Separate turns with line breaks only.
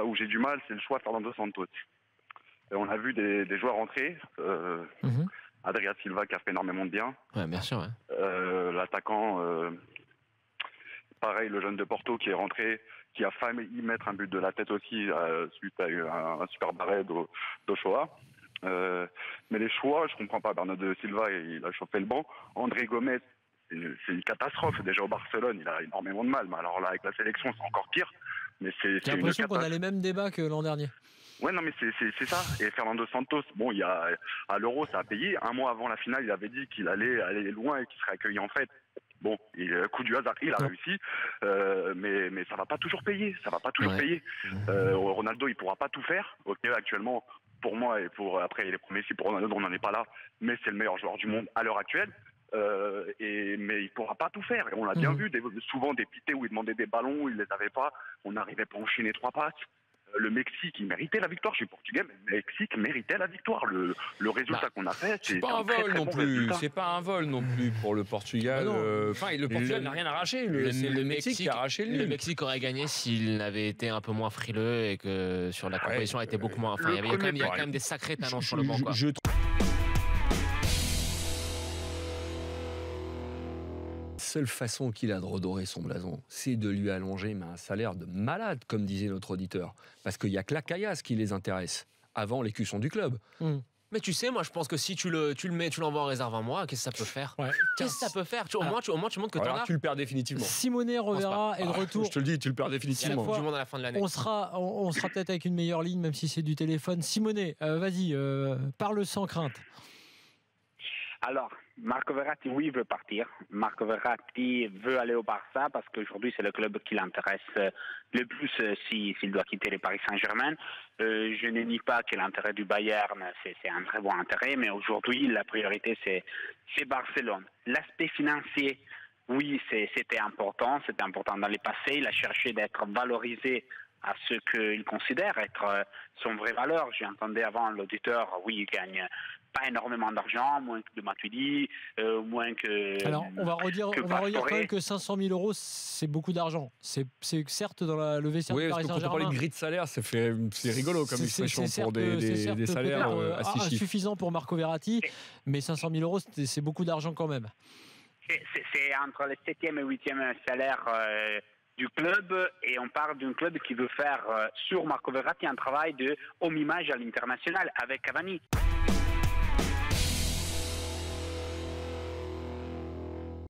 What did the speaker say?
où j'ai du mal, c'est le choix de Fernando Santos. Et on a vu des joueurs rentrer. Adrien Silva qui a fait énormément de bien.
Ouais, bien sûr. Ouais.
L'attaquant, pareil, le jeune de Porto qui est rentré, qui a failli y mettre un but de la tête aussi suite à un super barré d'Ochoa. Mais les choix, je comprends pas. Bernardo Silva, il a chauffé le banc. André Gomez, c'est une catastrophe. Déjà au Barcelone, il a énormément de mal. Mais alors là, avec la sélection, c'est encore pire. Mais
J'ai l'impression qu'on a les mêmes débats que l'an dernier.
Ouais, non, mais c'est ça. Et Fernando Santos, bon, à l'Euro, ça a payé. Un mois avant la finale, il avait dit qu'il allait aller loin et qu'il serait accueilli en fête. Bon, coup du hasard, il a réussi, mais ça va pas toujours payer. Ça va pas toujours payer. Ronaldo, il pourra pas tout faire. Ok, actuellement, pour moi et après il est premier si pour Ronaldo, on n'en est pas là. Mais c'est le meilleur joueur du monde à l'heure actuelle. Mais il pourra pas tout faire. Et on l'a bien vu, souvent des pités où il demandait des ballons, il les avait pas. On n'arrivait pas à enchaîner 3 passes. Le Mexique, il méritait la victoire. Je suis portugais, mais le Mexique méritait la victoire. Le résultat qu'on a fait,
c'est pas un vol non plus. C'est pas un vol non plus pour le Portugal. Enfin, le Portugal n'a rien arraché. C'est le Mexique qui a arraché le nul.
Le Mexique aurait gagné s'il n'avait été un peu moins frileux et que sur la compétition a été beaucoup moins. Enfin, il y a quand même des sacrés talents sur le banc.
Seule façon qu'il a de redorer son blason, c'est de lui allonger un salaire de malade, comme disait notre auditeur. Parce qu'il n'y a que la caillasse qui les intéresse, avant l'écusson du club.
Mais tu sais, moi je pense que si tu l'envoies en réserve un mois, qu'est-ce que ça peut faire ? Qu'est-ce que ça peut faire ? Au moins tu montres que t'en as.
Tu le perds définitivement.
Simone Rovera est de retour.
Je te le dis, tu le perds définitivement.
Du monde à la fin de l'année.
On sera peut-être avec une meilleure ligne, même si c'est du téléphone. Simone, vas-y, parle sans crainte.
Alors, Marco Verratti, oui, veut partir. Marco Verratti veut aller au Barça parce qu'aujourd'hui, c'est le club qui l'intéresse le plus s'il doit quitter le Paris Saint-Germain. Je ne nie pas que l'intérêt du Bayern, c'est un très bon intérêt, mais aujourd'hui, la priorité, c'est Barcelone. L'aspect financier, oui, c'était important dans le passé. Il a cherché d'être valorisé à ce qu'il considère être son vraie valeur. J'entendais avant l'auditeur, oui, il gagne pas énormément d'argent, moins que de Matuidi, moins que...
Alors, on va redire quand même que 500 000 euros, c'est beaucoup d'argent. C'est certes dans le vestiaire du Paris Saint-Germain.
Quand on parle de grille de salaire, c'est rigolo comme expression pour des salaires assez
insuffisants pour Marco Verratti, mais 500 000 euros, c'est beaucoup d'argent quand même.
C'est entre le 7e et 8e salaire du club, et on parle d'un club qui veut faire sur Marco Verratti un travail de homme image à l'international avec Cavani.